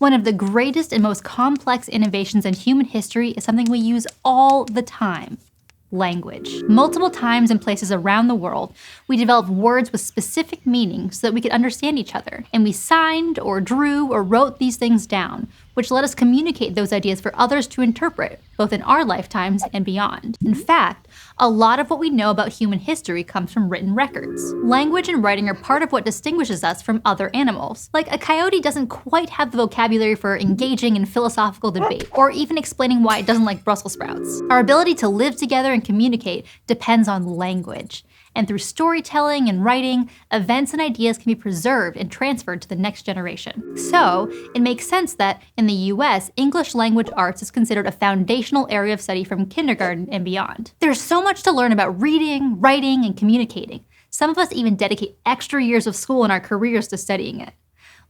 One of the greatest and most complex innovations in human history is something we use all the time: language. Multiple times in places around the world, we developed words with specific meanings so that we could understand each other. And we signed or drew or wrote these things down, which let us communicate those ideas for others to interpret, both in our lifetimes and beyond. In fact, a lot of what we know about human history comes from written records. Language and writing are part of what distinguishes us from other animals. Like, a coyote doesn't quite have the vocabulary for engaging in philosophical debate, or even explaining why it doesn't like Brussels sprouts. Our ability to live together and communicate depends on language. And through storytelling and writing, events and ideas can be preserved and transferred to the next generation. So, it makes sense that, in the US, English language arts is considered a foundational area of study from kindergarten and beyond. There's so much to learn about reading, writing, and communicating. Some of us even dedicate extra years of school in our careers to studying it.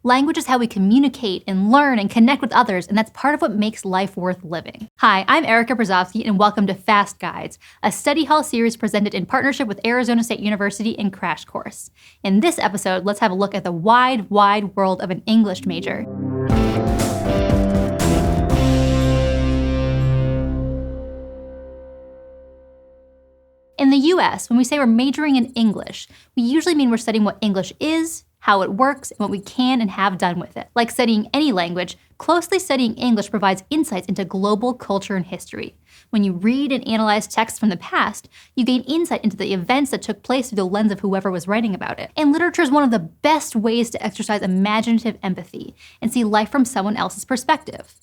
Language is how we communicate and learn and connect with others, and that's part of what makes life worth living. Hi, I'm Erica Brzozowski, and welcome to Fast Guides, a study hall series presented in partnership with Arizona State University and Crash Course. In this episode, let's have a look at the wide world of an English major. In the US, when we say we're majoring in English, we usually mean we're studying what English is, how it works, and what we can and have done with it. Like studying any language, closely studying English provides insights into global culture and history. When you read and analyze texts from the past, you gain insight into the events that took place through the lens of whoever was writing about it. And literature is one of the best ways to exercise imaginative empathy and see life from someone else's perspective,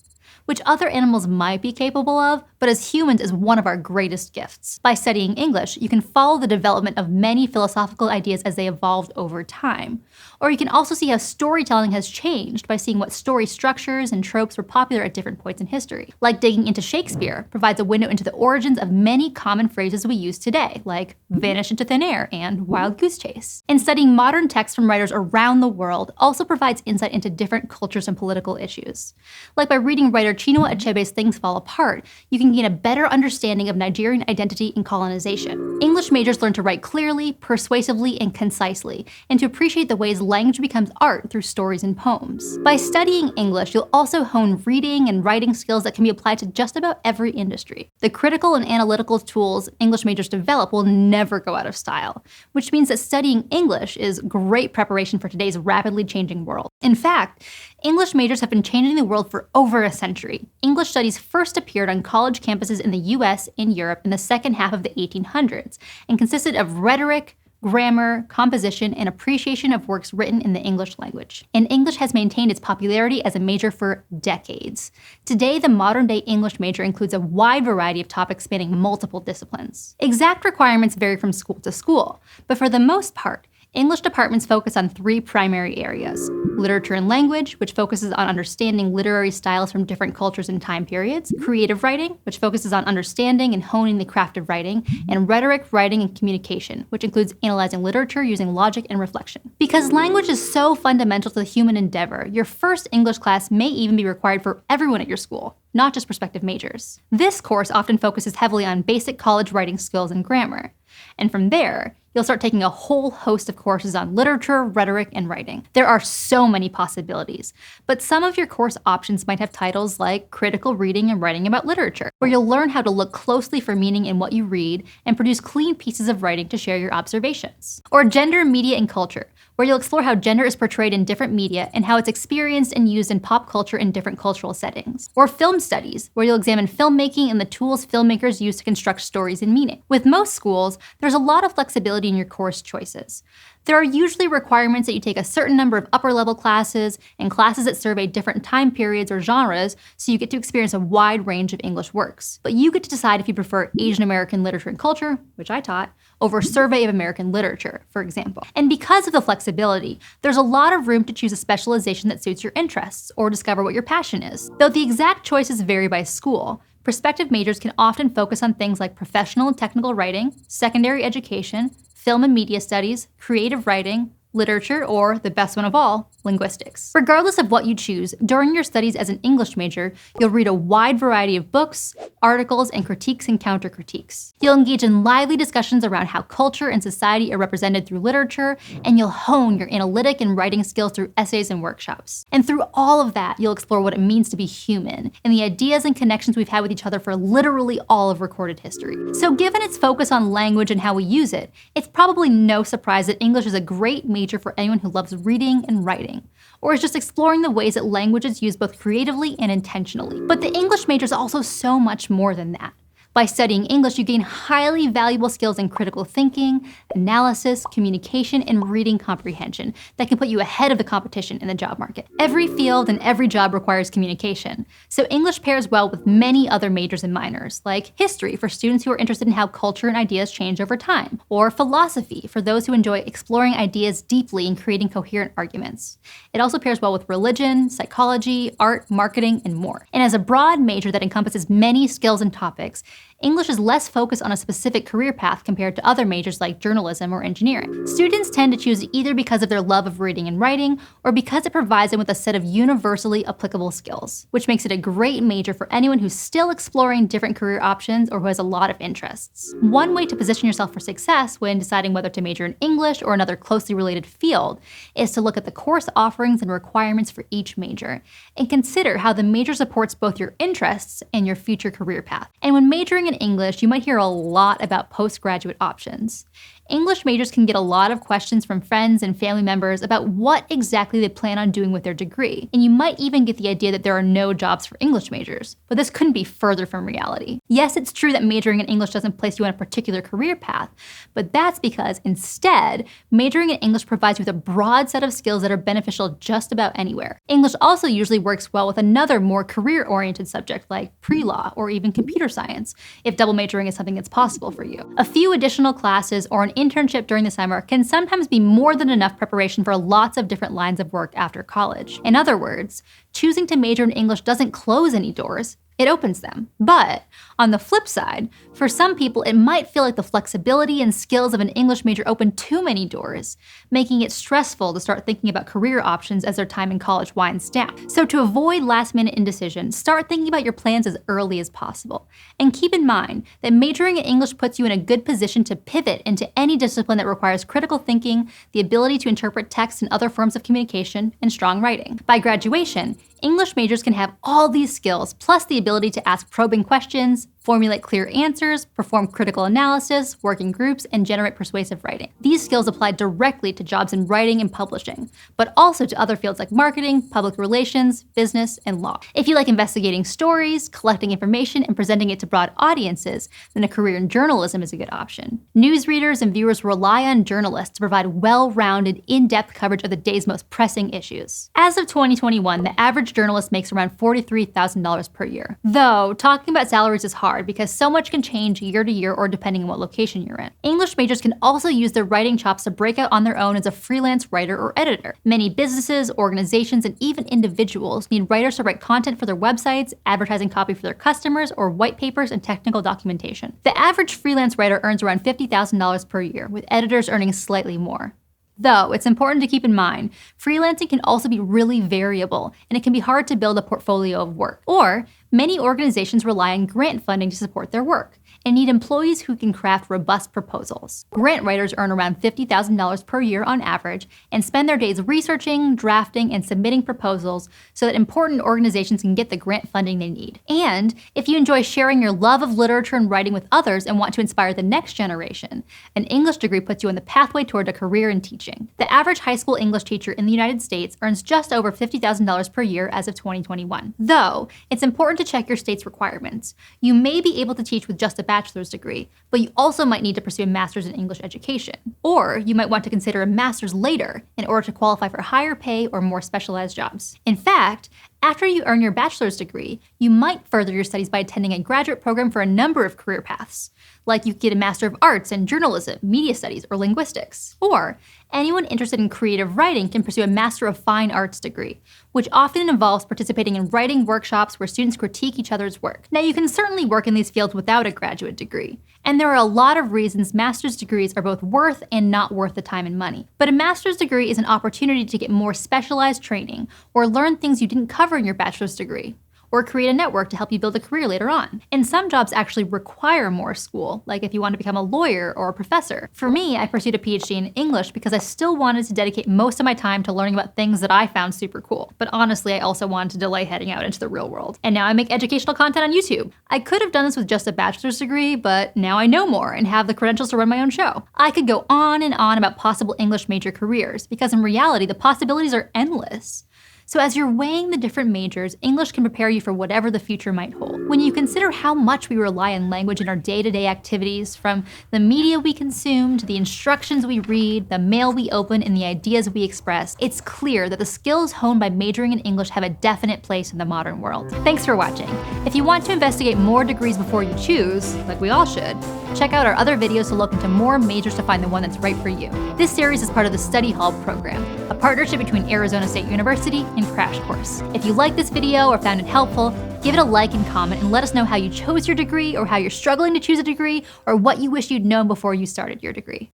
which other animals might be capable of, but as humans is one of our greatest gifts. By studying English, you can follow the development of many philosophical ideas as they evolved over time. Or you can also see how storytelling has changed by seeing what story structures and tropes were popular at different points in history. Like digging into Shakespeare provides a window into the origins of many common phrases we use today, like vanish into thin air and wild goose chase. And studying modern texts from writers around the world also provides insight into different cultures and political issues. Like by reading writer Chinua Achebe's Things Fall Apart, you can gain a better understanding of Nigerian identity and colonization. English majors learn to write clearly, persuasively, and concisely, and to appreciate the ways language becomes art through stories and poems. By studying English, you'll also hone reading and writing skills that can be applied to just about every industry. The critical and analytical tools English majors develop will never go out of style, which means that studying English is great preparation for today's rapidly changing world. In fact, English majors have been changing the world for over a century. English studies first appeared on college campuses in the US and Europe in the second half of the 1800s and consisted of rhetoric, grammar, composition, and appreciation of works written in the English language. And English has maintained its popularity as a major for decades. Today, the modern-day English major includes a wide variety of topics spanning multiple disciplines. Exact requirements vary from school to school, but for the most part, English departments focus on three primary areas: literature and language, which focuses on understanding literary styles from different cultures and time periods; creative writing, which focuses on understanding and honing the craft of writing; and rhetoric, writing, and communication, which includes analyzing literature using logic and reflection. Because language is so fundamental to the human endeavor, your first English class may even be required for everyone at your school, not just prospective majors. This course often focuses heavily on basic college writing skills and grammar. And from there, you'll start taking a whole host of courses on literature, rhetoric, and writing. There are so many possibilities, but some of your course options might have titles like critical reading and writing about literature, where you'll learn how to look closely for meaning in what you read and produce clean pieces of writing to share your observations. Or gender, media, and culture, where you'll explore how gender is portrayed in different media and how it's experienced and used in pop culture in different cultural settings. Or film studies, where you'll examine filmmaking and the tools filmmakers use to construct stories and meaning. With most schools, there's a lot of flexibility in your course choices. There are usually requirements that you take a certain number of upper-level classes and classes that survey different time periods or genres, so you get to experience a wide range of English works. But you get to decide if you prefer Asian American literature and culture, which I taught, over Survey of American Literature, for example. And because of the flexibility, there's a lot of room to choose a specialization that suits your interests or discover what your passion is. Though the exact choices vary by school, prospective majors can often focus on things like professional and technical writing, secondary education, film and media studies, creative writing, literature, or, the best one of all, linguistics. Regardless of what you choose, during your studies as an English major, you'll read a wide variety of books, articles, and critiques and counter-critiques. You'll engage in lively discussions around how culture and society are represented through literature, and you'll hone your analytic and writing skills through essays and workshops. And through all of that, you'll explore what it means to be human, and the ideas and connections we've had with each other for literally all of recorded history. So given its focus on language and how we use it, it's probably no surprise that English is a great major for anyone who loves reading and writing, or is just exploring the ways that language is used both creatively and intentionally. But the English major is also so much more than that. By studying English, you gain highly valuable skills in critical thinking, analysis, communication, and reading comprehension that can put you ahead of the competition in the job market. Every field and every job requires communication, so English pairs well with many other majors and minors, like history for students who are interested in how culture and ideas change over time, or philosophy for those who enjoy exploring ideas deeply and creating coherent arguments. It also pairs well with religion, psychology, art, marketing, and more. And as a broad major that encompasses many skills and topics, English is less focused on a specific career path compared to other majors like journalism or engineering. Students tend to choose it either because of their love of reading and writing, or because it provides them with a set of universally applicable skills, which makes it a great major for anyone who's still exploring different career options or who has a lot of interests. One way to position yourself for success when deciding whether to major in English or another closely related field is to look at the course offerings and requirements for each major, and consider how the major supports both your interests and your future career path. And when majoring in English, you might hear a lot about postgraduate options. English majors can get a lot of questions from friends and family members about what exactly they plan on doing with their degree, and you might even get the idea that there are no jobs for English majors, but this couldn't be further from reality. Yes, it's true that majoring in English doesn't place you on a particular career path, but that's because instead, majoring in English provides you with a broad set of skills that are beneficial just about anywhere. English also usually works well with another more career-oriented subject like pre-law or even computer science, if double majoring is something that's possible for you. A few additional classes or an internship during the summer can sometimes be more than enough preparation for lots of different lines of work after college. In other words, choosing to major in English doesn't close any doors, it opens them. But on the flip side, for some people, it might feel like the flexibility and skills of an English major open too many doors, making it stressful to start thinking about career options as their time in college winds down. So to avoid last-minute indecision, start thinking about your plans as early as possible. And keep in mind that majoring in English puts you in a good position to pivot into any discipline that requires critical thinking, the ability to interpret text and other forms of communication, and strong writing. By graduation, English majors can have all these skills, plus the ability to ask probing questions, formulate clear answers, perform critical analysis, work in groups, and generate persuasive writing. These skills apply directly to jobs in writing and publishing, but also to other fields like marketing, public relations, business, and law. If you like investigating stories, collecting information, and presenting it to broad audiences, then a career in journalism is a good option. Newsreaders and viewers rely on journalists to provide well-rounded, in-depth coverage of the day's most pressing issues. As of 2021, the average journalist makes around $43,000 per year. Though, talking about salaries is hard because so much can change year to year or depending on what location you're in. English majors can also use their writing chops to break out on their own as a freelance writer or editor. Many businesses, organizations, and even individuals need writers to write content for their websites, advertising copy for their customers, or white papers and technical documentation. The average freelance writer earns around $50,000 per year, with editors earning slightly more. Though, it's important to keep in mind, freelancing can also be really variable, and it can be hard to build a portfolio of work. Or, many organizations rely on grant funding to support their work, and need employees who can craft robust proposals. Grant writers earn around $50,000 per year on average, and spend their days researching, drafting, and submitting proposals so that important organizations can get the grant funding they need. And if you enjoy sharing your love of literature and writing with others and want to inspire the next generation, an English degree puts you on the pathway toward a career in teaching. The average high school English teacher in the United States earns just over $50,000 per year as of 2021. Though, it's important to check your state's requirements. You may be able to teach with just a bachelor's degree, but you also might need to pursue a master's in English education. Or you might want to consider a master's later in order to qualify for higher pay or more specialized jobs. In fact, after you earn your bachelor's degree, you might further your studies by attending a graduate program for a number of career paths. Like you could get a Master of Arts in Journalism, Media Studies, or Linguistics. Or anyone interested in creative writing can pursue a Master of Fine Arts degree, which often involves participating in writing workshops where students critique each other's work. Now, you can certainly work in these fields without a graduate degree, And there are a lot of reasons master's degrees are both worth and not worth the time and money. But a master's degree is an opportunity to get more specialized training or learn things you didn't cover in your bachelor's degree, or create a network to help you build a career later on. And some jobs actually require more school, like if you want to become a lawyer or a professor. For me, I pursued a PhD in English because I still wanted to dedicate most of my time to learning about things that I found super cool. But honestly, I also wanted to delay heading out into the real world. And now I make educational content on YouTube. I could have done this with just a bachelor's degree, but now I know more and have the credentials to run my own show. I could go on and on about possible English major careers, because in reality, the possibilities are endless. So as you're weighing the different majors, English can prepare you for whatever the future might hold. When you consider how much we rely on language in our day-to-day activities, from the media we consume to the instructions we read, the mail we open, and the ideas we express, it's clear that the skills honed by majoring in English have a definite place in the modern world. Thanks for watching. If you want to investigate more degrees before you choose, like we all should, check out our other videos to look into more majors to find the one that's right for you. This series is part of the Study Hall program, a partnership between Arizona State University and Crash Course. If you liked this video or found it helpful, give it a like and comment and let us know how you chose your degree, or how you're struggling to choose a degree, or what you wish you'd known before you started your degree.